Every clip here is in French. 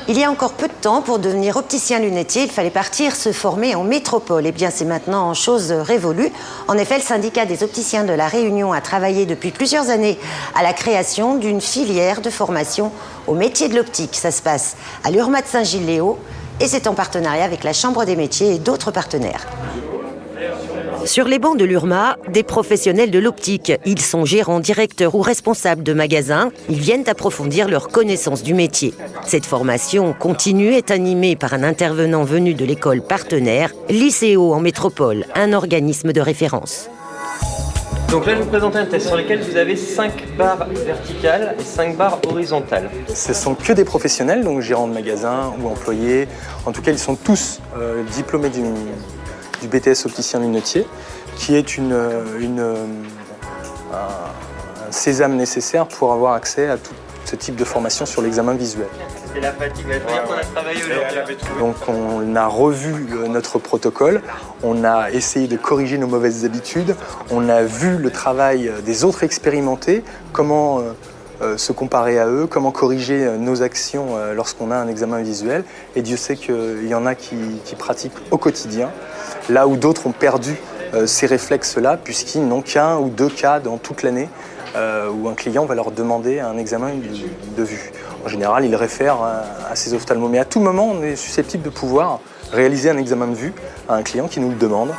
Il y a encore peu de temps, pour devenir opticien lunetier, il fallait partir se former en métropole. Eh bien, c'est maintenant chose révolue. En effet, le syndicat des opticiens de La Réunion a travaillé depuis plusieurs années à la création d'une filière de formation au métier de l'optique. Ça se passe à l'Urma de Saint-Gilles-Léo et c'est en partenariat avec la Chambre des métiers et d'autres partenaires. Sur les bancs de l'Urma, des professionnels de l'optique. Ils sont gérants, directeurs ou responsables de magasins. Ils viennent approfondir leur connaissance du métier. Cette formation continue est animée par un intervenant venu de l'école partenaire, l'ICO en métropole, un organisme de référence. Donc là, je vais vous présenter un test sur lequel vous avez 5 barres verticales et 5 barres horizontales. Ce ne sont que des professionnels, donc gérants de magasins ou employés. En tout cas, ils sont tous diplômés du BTS opticien lunetier, qui est un sésame nécessaire pour avoir accès à tout ce type de formation sur l'examen visuel. C'est la fatigue, il faut dire qu'on a travaillé aujourd'hui. Donc on a revu notre protocole, on a essayé de corriger nos mauvaises habitudes, on a vu le travail des autres expérimentés, comment se comparer à eux, comment corriger nos actions lorsqu'on a un examen visuel. Et Dieu sait qu'il y en a qui pratiquent au quotidien, là où d'autres ont perdu ces réflexes-là, puisqu'ils n'ont qu'un ou deux cas dans toute l'année où un client va leur demander un examen de vue. En général, il réfère à ses ophtalmos. Mais à tout moment, on est susceptible de pouvoir réaliser un examen de vue à un client qui nous le demande.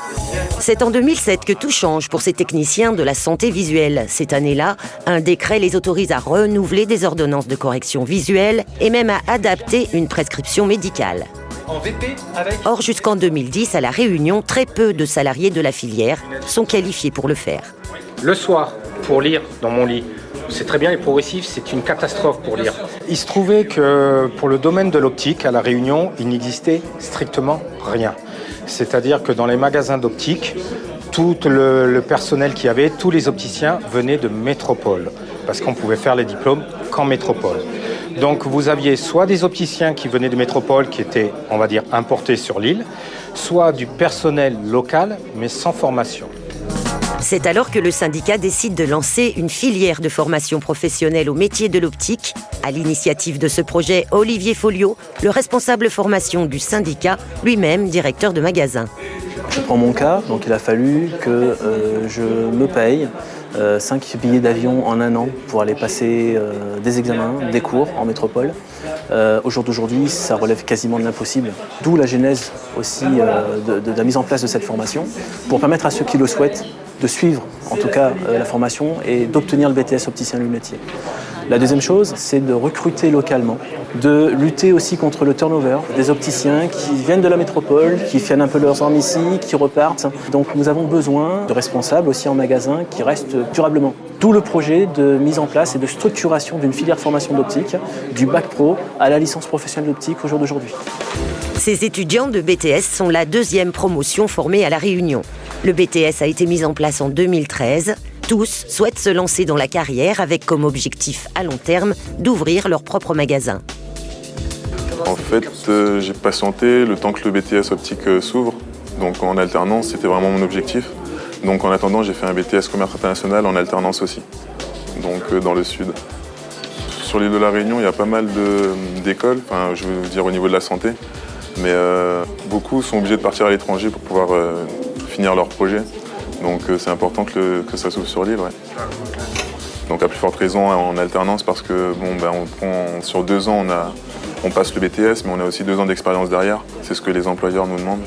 C'est en 2007 que tout change pour ces techniciens de la santé visuelle. Cette année-là, un décret les autorise à renouveler des ordonnances de correction visuelle et même à adapter une prescription médicale. En VP avec... Or, jusqu'en 2010, à La Réunion, très peu de salariés de la filière sont qualifiés pour le faire. Le soir, pour lire dans mon lit, c'est très bien, les progressifs, c'est une catastrophe pour lire. Il se trouvait que pour le domaine de l'optique, à La Réunion, il n'existait strictement rien. C'est-à-dire que dans les magasins d'optique, tout le personnel qu'il y avait, tous les opticiens venaient de métropole, parce qu'on pouvait faire les diplômes qu'en métropole. Donc vous aviez soit des opticiens qui venaient de métropole, qui étaient, on va dire, importés sur l'île, soit du personnel local, mais sans formation. C'est alors que le syndicat décide de lancer une filière de formation professionnelle au métier de l'optique. À l'initiative de ce projet, Olivier Folliot, le responsable formation du syndicat, lui-même directeur de magasin. Je prends mon cas, donc il a fallu que je me paye 5 billets d'avion en un an pour aller passer des examens, des cours en métropole. Au jour d'aujourd'hui, ça relève quasiment de l'impossible. D'où la genèse aussi de la mise en place de cette formation, pour permettre à ceux qui le souhaitent de suivre en tout cas la formation et d'obtenir le BTS opticien lunetier. La deuxième chose, c'est de recruter localement, de lutter aussi contre le turnover des opticiens qui viennent de la métropole, qui viennent un peu leurs armes ici, qui repartent. Donc nous avons besoin de responsables aussi en magasin qui restent durablement. D'où le projet de mise en place et de structuration d'une filière de formation d'optique, du bac pro à la licence professionnelle d'optique au jour d'aujourd'hui. Ces étudiants de BTS sont la deuxième promotion formée à La Réunion. Le BTS a été mis en place en 2013. Tous souhaitent se lancer dans la carrière avec comme objectif à long terme d'ouvrir leur propre magasin. En fait, j'ai patienté le temps que le BTS optique s'ouvre. Donc en alternance, c'était vraiment mon objectif. Donc en attendant, j'ai fait un BTS commerce international en alternance aussi, donc dans le sud. Sur l'île de La Réunion, il y a pas mal d'écoles, enfin, je veux dire au niveau de la santé, mais beaucoup sont obligés de partir à l'étranger pour pouvoir finir leur projet. Donc c'est important que ça s'ouvre sur l'île. Ouais. Donc à plus forte raison en alternance parce que on prend sur 2 ans, on passe le BTS, mais on a aussi 2 ans d'expérience derrière. C'est ce que les employeurs nous demandent.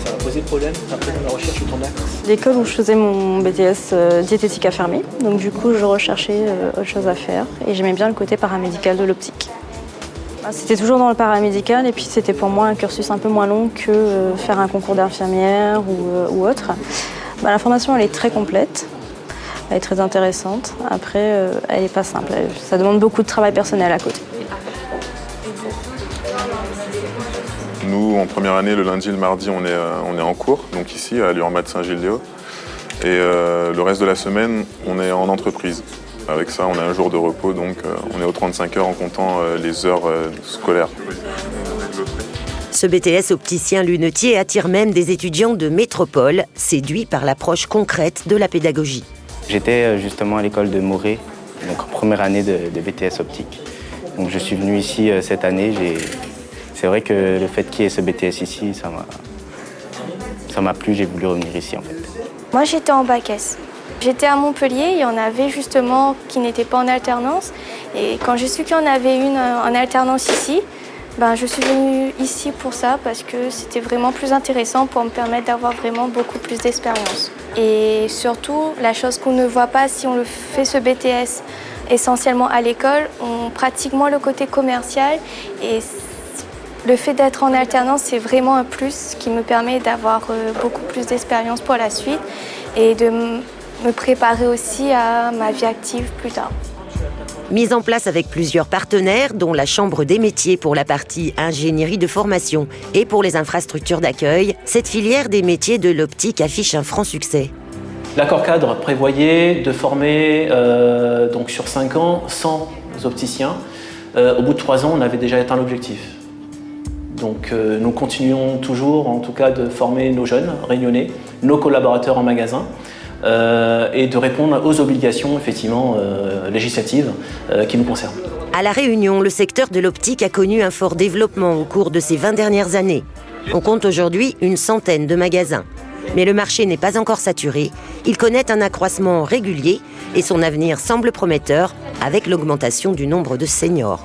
Ça va poser problème après dans la recherche ou ton acte? L'école où je faisais mon BTS diététique a fermé, donc du coup je recherchais autre chose à faire et j'aimais bien le côté paramédical de l'optique. C'était toujours dans le paramédical et puis c'était pour moi un cursus un peu moins long que faire un concours d'infirmière ou autre. La formation elle est très complète, elle est très intéressante, après elle n'est pas simple, ça demande beaucoup de travail personnel à côté. Nous, en première année, le lundi et le mardi, on est en cours, donc ici, à l'Urma de Saint-Gilles-Léo. Et le reste de la semaine, on est en entreprise. Avec ça, on a un jour de repos, donc on est aux 35 heures en comptant les heures scolaires. Ce BTS opticien lunetier attire même des étudiants de métropole, séduits par l'approche concrète de la pédagogie. J'étais justement à l'école de Morée, donc en première année de BTS optique. Donc je suis venu ici cette année. C'est vrai que le fait qu'il y ait ce BTS ici, ça m'a plu, j'ai voulu revenir ici en fait. Moi j'étais en bac S. J'étais à Montpellier, il y en avait justement qui n'étaient pas en alternance. Et quand j'ai su qu'il y en avait une en alternance ici, je suis venue ici pour ça parce que c'était vraiment plus intéressant pour me permettre d'avoir vraiment beaucoup plus d'expérience. Et surtout, la chose qu'on ne voit pas si on le fait ce BTS essentiellement à l'école, on pratique moins le côté commercial et le fait d'être en alternance, c'est vraiment un plus qui me permet d'avoir beaucoup plus d'expérience pour la suite et de me préparer aussi à ma vie active plus tard. Mise en place avec plusieurs partenaires, dont la Chambre des métiers pour la partie ingénierie de formation et pour les infrastructures d'accueil, cette filière des métiers de l'optique affiche un franc succès. L'accord cadre prévoyait de former donc sur 5 ans 100 opticiens. Au bout de 3 ans, on avait déjà atteint l'objectif. Donc nous continuons toujours en tout cas de former nos jeunes réunionnais, nos collaborateurs en magasin, et de répondre aux obligations effectivement législatives qui nous concernent. À La Réunion, le secteur de l'optique a connu un fort développement au cours de ces 20 dernières années. On compte aujourd'hui une centaine de magasins. Mais le marché n'est pas encore saturé, il connaît un accroissement régulier et son avenir semble prometteur avec l'augmentation du nombre de seniors.